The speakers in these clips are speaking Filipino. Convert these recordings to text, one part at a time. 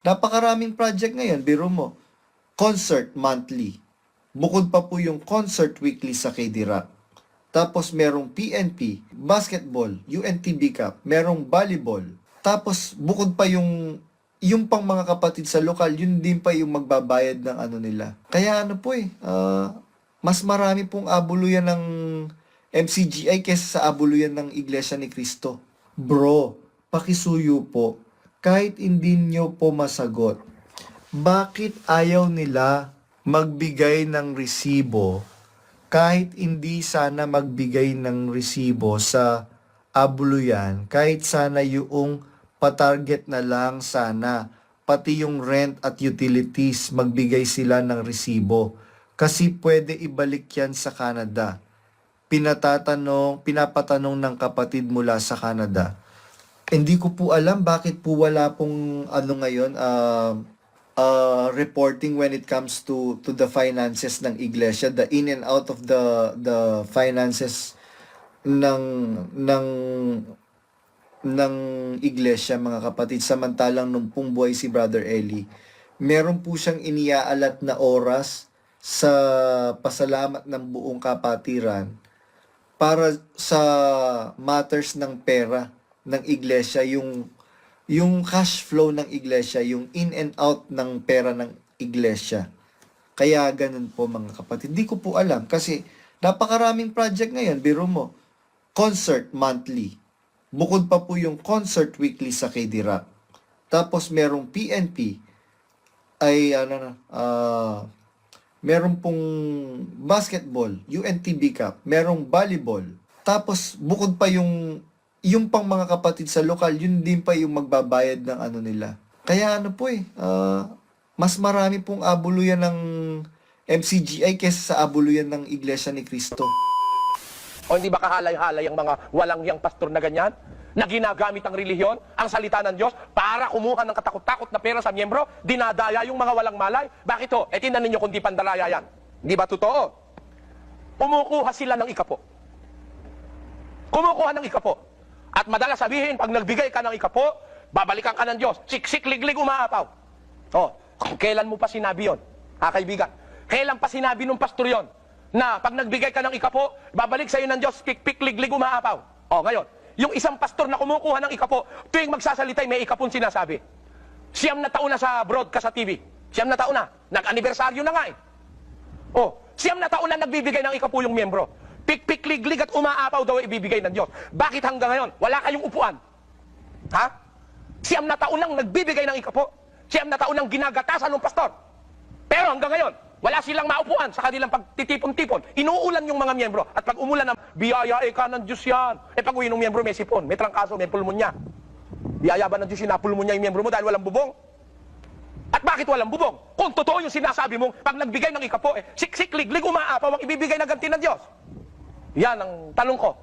Napakaraming project ngayon, biro mo. Concert monthly. Bukod pa po yung concert weekly sa KD Rock. Tapos merong PNP, basketball, UNTB Cup, merong volleyball. Tapos bukod pa yung pang mga kapatid sa lokal, yun din pa yung magbabayad ng ano nila. Kaya ano po mas marami pong abuluyan ng MCGI kaysa sa abuluyan ng Iglesia ni Cristo. Bro, pakisuyo po. Kahit hindi nyo po masagot, bakit ayaw nila magbigay ng resibo kahit hindi sana magbigay ng resibo sa abuluyan, kahit sana yung patarget na lang sana, pati yung rent at utilities, magbigay sila ng resibo. Kasi pwede ibalik yan sa Canada. Pinapatanong ng kapatid mula sa Canada. Hindi ko po alam bakit po wala pong ano ngayon, reporting when it comes to the finances ng iglesia, the in and out of the finances ng ng ng iglesia, mga kapatid. Samantalang nung pong buhay si Brother Eli, meron po siyang iniaalat na oras sa pasalamat ng buong kapatiran para sa matters ng pera ng iglesia, yung cash flow ng iglesia, yung in and out ng pera ng iglesia. Kaya ganun po, mga kapatid. Di ko po alam kasi napakaraming project ngayon, biro mo. Concert monthly. Bukod pa po yung concert weekly sa KD Rock. Tapos merong PNP ay meron pong basketball, UNTB Cup, merong volleyball. Tapos bukod pa yung pang mga kapatid sa lokal, yun din pa yung magbabayad ng ano nila. Kaya ano po mas marami pong abuluyan ng MCGI kaysa sa abuluyan ng Iglesia ni Cristo. O hindi ba kahalay-halay ang mga walang hiyang pastor na ganyan? Na ginagamit ang relihiyon, ang salita ng Diyos, para kumuha ng katakot-takot na pera sa miyembro, dinadaya yung mga walang malay. Bakit to? Tingnan ninyo kung di pandalaya yan. Di ba totoo? Kumukuha sila ng ikapo. Kumukuha ng ikapo. At madalas sabihin, pag nagbigay ka ng ikapo, babalikan ka ng Diyos. Siksik, liglig, umaapaw. O, kailan mo pa sinabi yon? Kaibigan, kailan pa sinabi nung pastor yon? Na pag nagbigay ka ng ikapo, babalik sa iyo ng Diyos, pik-pik, liglig, umaapaw. O, ngayon, yung isang pastor na kumukuha ng ikapo, tuwing magsasalita, may ikapon sinasabi. 9 na taon na sa broadcast sa TV. 9 na taon na. Nag-anibersaryo na nga eh. O, 9 na taon na nagbibigay ng ikapo yung miyembro. Pik-pik, liglig at umaapaw daw ibibigay ng Diyos. Bakit hanggang ngayon? Wala kayong upuan. Ha? 9 na taon nang nagbibigay ng ikapo. 9 na taon nang ginagatasan ng pastor. Pero hanggang ngayon, wala silang maupuan sa kanilang pagtitipon-tipon. Inuulan yung mga miyembro. At pag umulan ng biyaya, ka ng Diyos yan. Pag uwi ng miyembro, may sipon, may trangkaso, may pulmonya. Biyaya ba ng Diyos yun, napulmonya yung miyembro mo dahil walang bubong? At bakit walang bubong? Kung totoo yung sinasabi mong, pag nagbigay ng ikapo, siksik, liglig, umaapaw ang ibibigay na ganti ng Diyos. Yan ang tanong ko.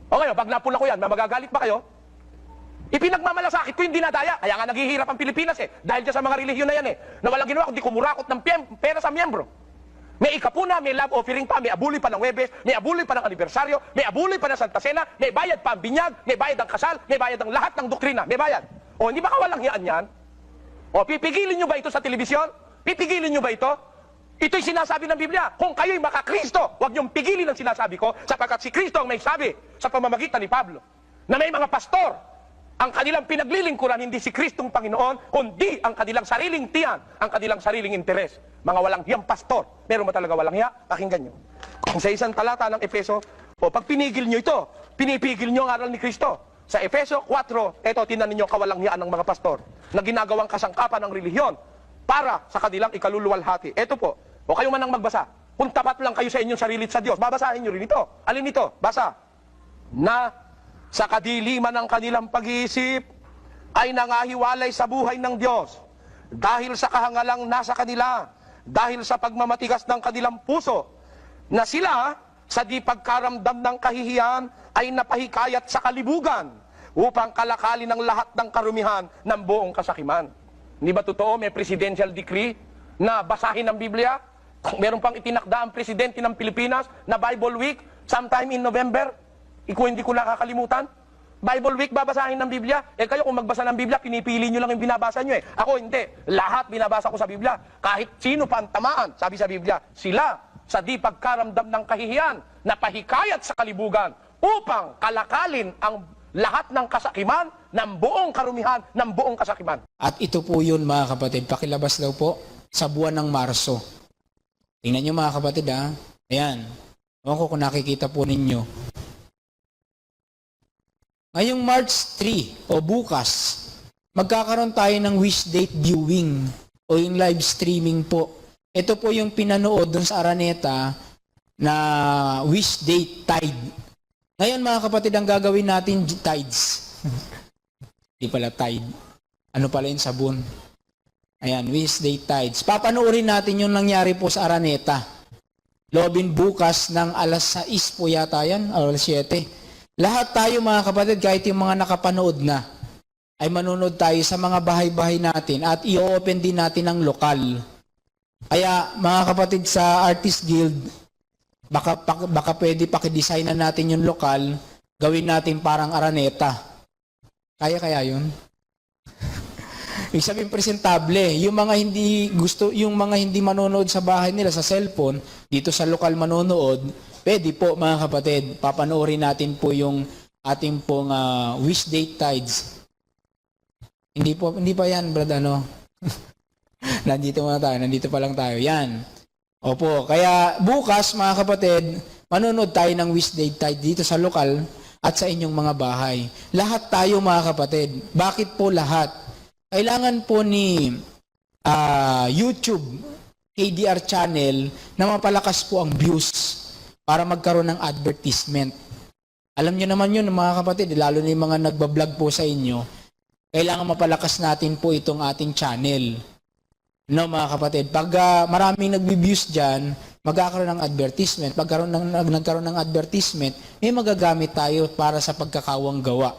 O ngayon, pag napula ko yan, magagalit ba kayo? Ipinagmamalasakit ko yung dinadaya. Kaya nga naghihirap ang Pilipinas dahil dyan sa mga relihiyon na yan na walang ginawa kundi kumurakot ng pera sa miyembro. May ikapuna, may love offering pa, may abuli pa ng Webes, may abuli pa ng anibersaryo, may abuli pa ng Santa Cena, may bayad pa ang binyag, may bayad ang kasal, may bayad ang lahat ng doktrina, may bayad. O hindi ba kawalang hiyaan yan? O pipigilin nyo ba ito sa telebisyon? Pipigilin nyo ba ito? Ito'y sinasabi ng Biblia. Kung kayo'y makakristo, huwag niyong pigilin ang sinasabi ko sapagkat si Kristo ang may sabi sa pamamagitan ni Pablo na may mga pastor ang kanilang pinaglilingkuran hindi si Kristong Panginoon, kundi ang kanilang sariling tiyan, ang kanilang sariling interes. Mga walang hiyang pastor. Meron ba talaga walang hiya? Pakinggan nyo. Sa isang talata ng Efeso, pag pinigil nyo ito, pinipigil nyo ang aral ni Kristo. Sa Efeso 4, eto, tinan ninyo kawalang hiyaan ng mga pastor na ginagawang kasangkapan ng relihiyon para sa kanilang ikaluluwalhati. Eto po, o kayo man ang magbasa. Kung tapat lang kayo sa inyong sarili at sa Diyos, babasahin nyo rin ito. Alin ito? Basa. Na sa kadiliman ng kanilang pag-iisip ay nangahiwalay sa buhay ng Diyos dahil sa kahangalang nasa kanila, dahil sa pagmamatigas ng kanilang puso, na sila sa di pagkaramdam ng kahihiyan ay napahikayat sa kalibugan upang kalakalin ng lahat ng karumihan ng buong kasakiman. Hindi ba totoo may presidential decree na basahin ng Biblia? Meron pang itinakda ang presidente ng Pilipinas na Bible Week sometime in November. Hindi ko nakakalimutan. Bible week babasahin ng Biblia. Kayo kung magbasa ng Biblia, pinipili nyo lang yung binabasa nyo Ako hindi. Lahat binabasa ko sa Biblia. Kahit sino pa ang tamaan, sabi sa Biblia, sila sa di pagkaramdam ng kahihiyan na pahikayat sa kalibugan upang kalakalin ang lahat ng kasakiman ng buong karumihan ng buong kasakiman. At ito po yun mga kapatid, pakilabas daw po sa buwan ng Marso. Tingnan nyo mga kapatid ha. Ayan. Ewan ko kung nakikita po ninyo. Ngayong March 3 o bukas, magkakaroon tayo ng wish date viewing o yung live streaming po. Ito po yung pinanood dun sa Araneta na wish date tide. Ngayon mga kapatid, ang gagawin natin tides. Di pala tide. Ano pala yung sabon? Ayan, wish date tides. Papanoorin natin yung nangyari po sa Araneta. Loobin bukas ng alas 6 po yata yan, o alas 7. Lahat tayo mga kapatid, kahit yung mga nakapanood na, ay manunod tayo sa mga bahay-bahay natin at i-open din natin ang lokal. Kaya mga kapatid sa Artist Guild, baka pwede pakidesign na natin yung lokal, gawin natin parang Araneta. Kaya yun? Ibig sabihin presentable. Yung mga hindi manonood sa bahay nila sa cellphone, dito sa lokal manonood, pwede po mga kapatid, papanoorin natin po yung ating pong wish date tides. Hindi pa yan, brad, ano? Nandito pa lang tayo. Yan. Opo, kaya bukas mga kapatid, manonood tayo ng wish date tide dito sa lokal at sa inyong mga bahay. Lahat tayo mga kapatid. Bakit po lahat? Kailangan po ni YouTube, KDR channel, na mapalakas po ang views para magkaroon ng advertisement. Alam niyo naman yun mga kapatid, lalo na yung mga nagbablog po sa inyo, kailangan mapalakas natin po itong ating channel. No mga kapatid, pag maraming nagbi-views dyan, magkakaroon ng advertisement. Pag nagkaroon ng advertisement, may magagamit tayo para sa pagkakawang gawa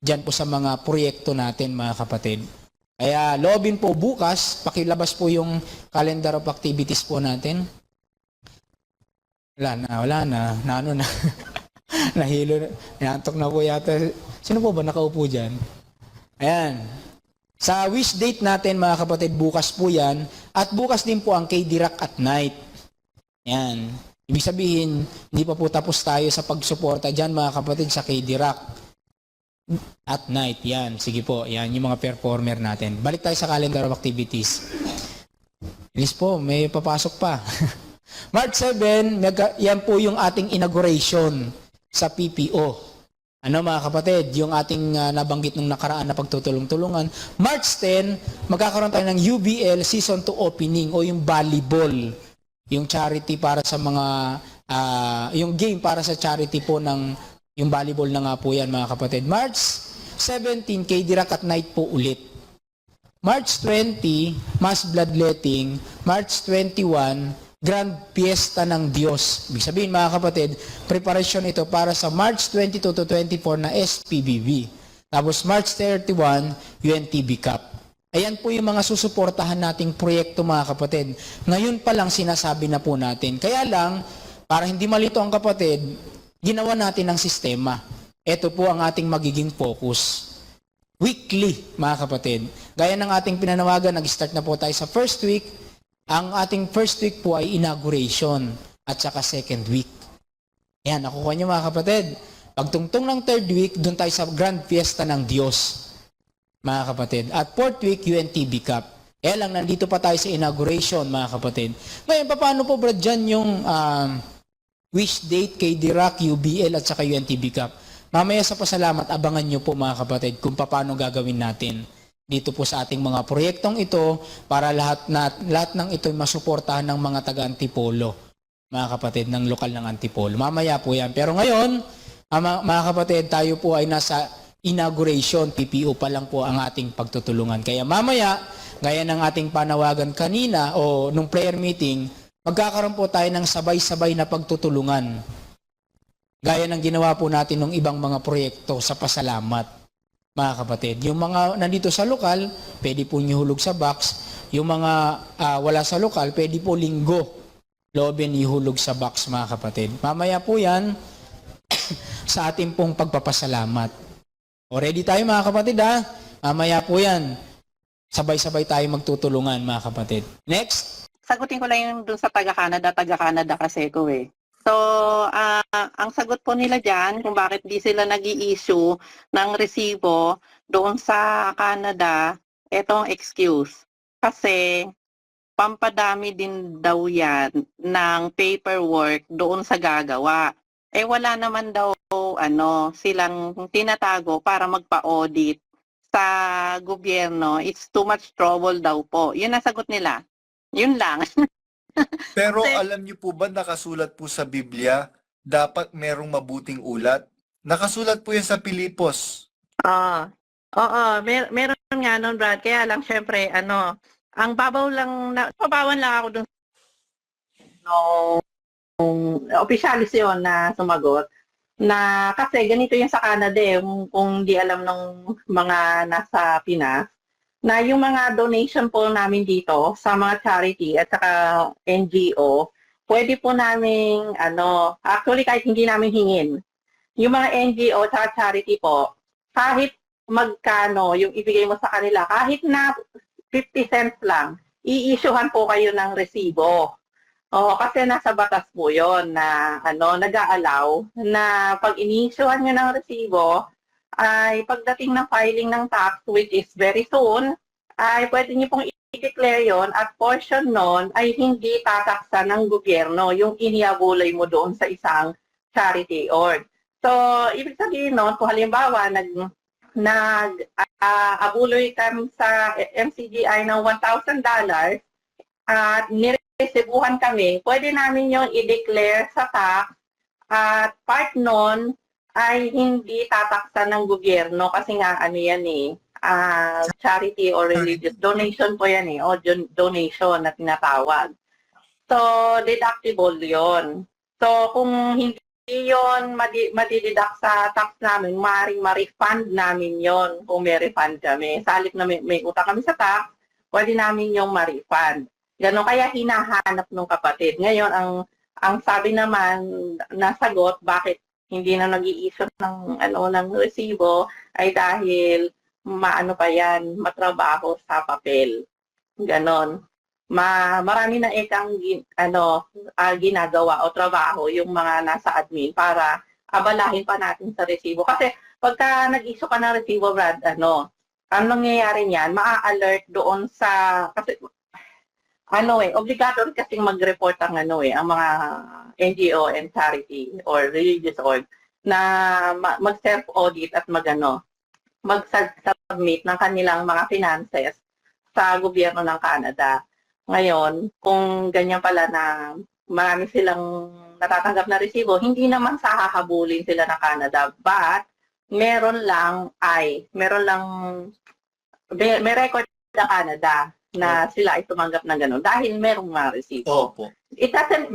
dyan po sa mga proyekto natin mga kapatid. Kaya loobin po bukas, pakilabas po yung calendar of activities po natin. Wala na. Naano na. Nahilo na. Naantok na po yata. Sino po ba nakaupo dyan? Ayan. Sa wish date natin mga kapatid, bukas po yan. At bukas din po ang KD Rock at night. Ayan. Ibig sabihin, hindi pa po tapos tayo sa pagsuporta dyan mga kapatid sa KD Rock at night. Yan. Sige po. Yan yung mga performer natin. Balik tayo sa calendar of activities. Ilis po, may papasok pa. March 7, yan po yung ating inauguration sa PPO. Ano mga kapatid, yung ating nabanggit nung nakaraan na pagtutulong-tulungan. March 10, magkakaroon tayo ng UBL Season 2 opening o yung volleyball. Yung charity para sa mga, yung game para sa charity po ng, yung volleyball na nga po yan mga kapatid. March 17, KD Rock at night po ulit. March 20, mass bloodletting. March 21, Grand Fiesta ng Diyos. Ibig sabihin mga kapatid, preparasyon ito para sa March 22 to 24 na SPBB. Tapos March 31, UNTB Cup. Ayan po yung mga susuportahan nating proyekto mga kapatid. Ngayon pa lang sinasabi na po natin. Kaya lang, para hindi malito ang kapatid, ginawa natin ang sistema. Ito po ang ating magiging focus. Weekly mga kapatid. Gaya ng ating pinanawagan, nag-start na po tayo sa first week. Ang ating first week po ay inauguration at saka second week. Ayan, nakukuha nyo mga kapatid. Pagtungtong ng third week, doon tayo sa Grand Fiesta ng Diyos, mga kapatid. At fourth week, UNTB Cup. Kaya lang, nandito pa tayo sa inauguration, mga kapatid. Ngayon, paano po Brad dyan yung wish date, KD Rock, UBL at saka UNTB Cup? Mamaya sa pasalamat, abangan nyo po mga kapatid kung paano gagawin natin dito po sa ating mga proyektong ito para lahat ng ito ay masuportahan ng mga taga-Antipolo, mga kapatid, ng lokal ng Antipolo. Mamaya po yan. Pero ngayon, mga kapatid, tayo po ay nasa inauguration, PPO pa lang po ang ating pagtutulungan. Kaya mamaya, gaya ng ating panawagan kanina o nung prayer meeting, magkakaroon po tayo ng sabay-sabay na pagtutulungan. Gaya ng ginawa po natin ng ibang mga proyekto sa pasalamat. Mga kapatid, yung mga nandito sa lokal, pwede po ihulog sa box. Yung mga wala sa lokal, pwede po linggo loobin ihulog sa box mga kapatid. Mamaya po yan sa ating pong pagpapasalamat. O ready tayo mga kapatid ha? Mamaya po yan. Sabay-sabay tayo magtutulungan mga kapatid. Next. Sagutin ko lang yung dun sa taga-Canada kasi ko eh. So, ang sagot po nila dyan kung bakit di sila nag-i-issue ng resibo doon sa Canada, etong excuse. Kasi pampadami din daw yan ng paperwork doon sa gagawa. Eh wala naman daw silang tinatago para magpa-audit sa gobyerno. It's too much trouble daw po. Yun ang sagot nila. Yun lang. Pero Kasi- alam niyo po ba nakasulat po sa Biblia, dapat merong mabuting ulat? Nakasulat po yan sa Pilipos. Oo, meron nga nun, Brad. Kaya lang, syempre, ang pabawan lang ako dun nung opisyalis yun na sumagot. Na kasi ganito yung sa Canada eh, kung di alam ng mga nasa Pinas, na yung mga donation po namin dito sa mga charity at saka NGO, pwede po namin, actually kahit hindi namin hingin, yung mga NGO at charity po, kahit magkano yung ibigay mo sa kanila, kahit na 50 cents lang, i-issuehan po kayo ng resibo. Kasi nasa batas po yon na nag-aalaw na pag ini-issuehan nyo ng resibo, ay pagdating ng filing ng tax, which is very soon, ay pwede nyo pong i-declare yon at portion nun ay hindi tataksa ng gobyerno yung iniabulay mo doon sa isang charity org. So, ibig sabihin nun, kung halimbawa, abuloy kami sa MCGI ng $1,000 at niresebuhan kami, pwede namin yung i-declare sa tax at part nun ay hindi tataksa ng gobyerno kasi nga yan charity or religious donation po yan o donation na tinatawag. So, deductible yon. So, kung hindi yon madideduct sa tax namin, maaaring ma-refund namin yon kung may refund kami. Sa halip na may utang kami sa tax, pwede namin yung ma-refund. Ganon kaya hinahanap ng kapatid. Ngayon, ang sabi naman na sagot, bakit hindi na nag-i-issue ng resibo ay dahil matrabaho sa papel. Ganon. Marami na ginagawa o trabaho yung mga nasa admin para abalahin pa natin sa resibo. Kasi pagka nag-issue ka ng resibo, Brad, ang nangyayari niyan, maa-alert doon sa kasi obligatory kasing mag-report ang ang mga NGO and charity or religious org na mag-self-audit at mag-submit ng kanilang mga finances sa gobyerno ng Canada. Ngayon, kung ganyan pala na marami silang natatanggap na resibo, hindi naman sa hahabulin sila ng Canada, but may record sa Canada na sila ay tumanggap ng gano'n dahil merong mga resibo. Opo. It doesn't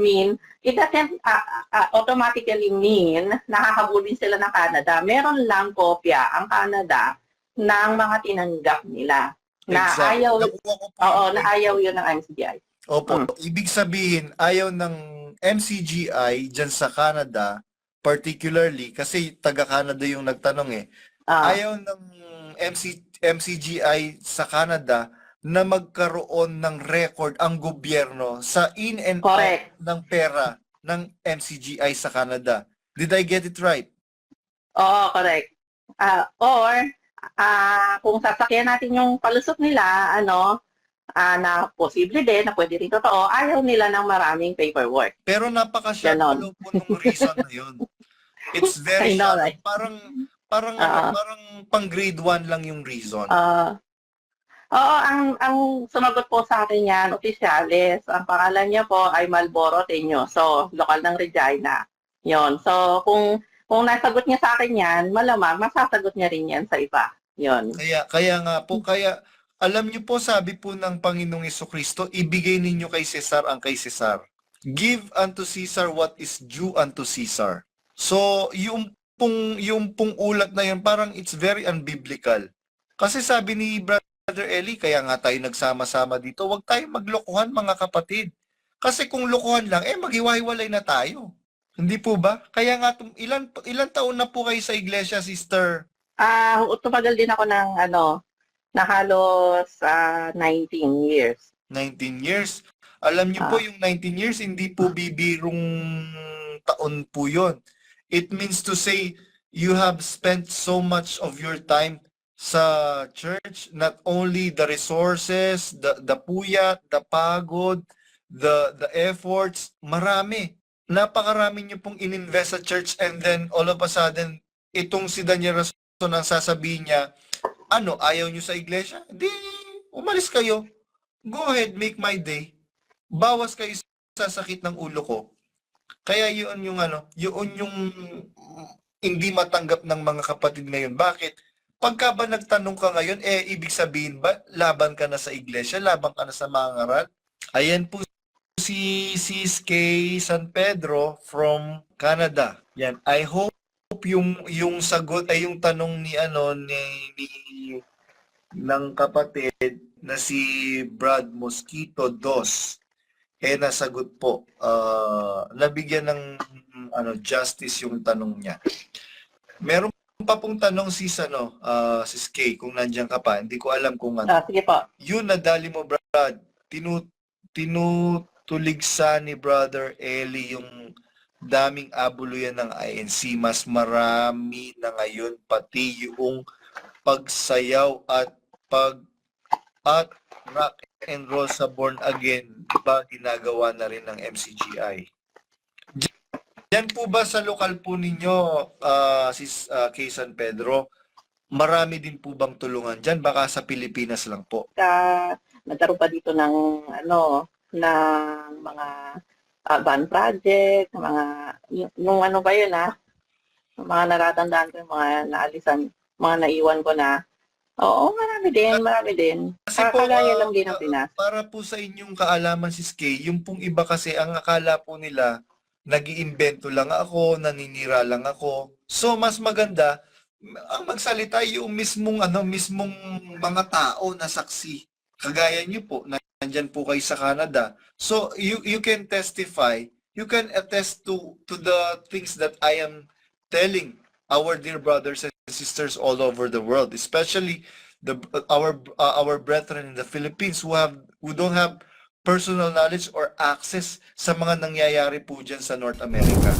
automatically mean nakakabulin sila ng Canada. Meron lang kopya ang Canada ng mga tinanggap nila. Na Exactly. ayaw, Nakuha ko po na ayaw yun ng MCGI. Opo. Ibig sabihin, ayaw ng MCGI dyan sa Canada, particularly, kasi taga-Canada yung nagtanong ayaw ng MCGI sa Canada na magkaroon ng record ang gobyerno sa in and Correct. out ng pera ng MCGI sa Canada. Did I get it right? Oo, correct. Kung sasakyan natin yung palusot nila, na posible din, na pwede rin totoo, ayaw nila ng maraming paperwork. Pero napaka-shallow po nung reason na yun. It's very I know, shallow. right? Parang pang grade 1 lang yung reason. Oo, ang sumagot po sa akin yan, opisyalis. Ang pangalan niya po ay Malboro Teñoso, lokal ng Regina. Yon. So, kung nasagot niya sa akin yan, malamang masasagot niya rin yan sa iba. Yon. Kaya nga po, alam niyo po, sabi po ng Panginoong Jesucristo, ibigay ninyo kay Cesar ang kay Cesar. Give unto Caesar what is due unto Caesar. So, yung pong ulat na yun, parang it's very unbiblical. Kasi sabi ni Brother Eli, kaya nga tayo nagsama-sama dito, huwag tayong maglokohan mga kapatid. Kasi kung lokohan lang, maghiwa-hiwalay na tayo. Hindi po ba? Kaya nga, ilan taon na po kayo sa iglesia, Sister Tumagal din ako ng na halos 19 years. 19 years. Alam niyo po, Ah. yung 19 years, hindi po bibirong taon po yun. It means to say, you have spent so much of your time sa church, not only the resources, the puyat, the pagod, the efforts, marami. Napakarami niyo pong ininvest sa church, and then all of a sudden, itong si Daniel Rason ang sasabihin niya, ayaw niyo sa iglesia? Di, umalis kayo. Go ahead, make my day. Bawas kayo sa sakit ng ulo ko. Kaya yun yung yun yung hindi matanggap ng mga kapatid ngayon. Bakit? Pagka ba nagtanong ka ngayon, ibig sabihin ba, laban ka na sa iglesia, laban ka na sa mga ngaral? Ayan po si Sis Kay San Pedro from Canada. Yan. I hope yung sagot ay yung tanong ni ng kapatid na si Brad Mosquito Dos nasagot po. Nabigyan ng justice yung tanong niya. Meron pa pong tanong sis Kay, kung nandiyan ka pa. Hindi ko alam kung Sige po. Yun nadali mo, Brad. Tinutuligsa ni Brother Eli yung daming abuluyan ng INC. Mas marami na ngayon, pati yung pagsayaw at rock and roll sa Born Again, diba ginagawa na rin ng MCGI? Yan po ba sa lokal po ninyo, Sis Kay San Pedro, marami din po bang tulungan dyan? Baka sa Pilipinas lang po. Nagkaroon pa dito ng ng mga band project, yung ba yun mga natatandaan ko, yung mga naalisan, mga naiwan ko na. Oo, marami din. Kasi po, Kagaya lang din ng Pinas. para po sa inyong kaalaman, Sis Kay, yung pong iba kasi, ang akala po nila, nag-iimbento lang ako, naninira lang ako. So, mas maganda, ang magsalita yung mismong mga tao na saksi. Kagaya niyo po, nandyan po kayo sa Canada. So, you can testify, you can attest to the things that I am telling our dear brothers and sisters all over the world, especially our brethren in the Philippines who don't have personal knowledge or access sa mga nangyayari po dyan sa North America.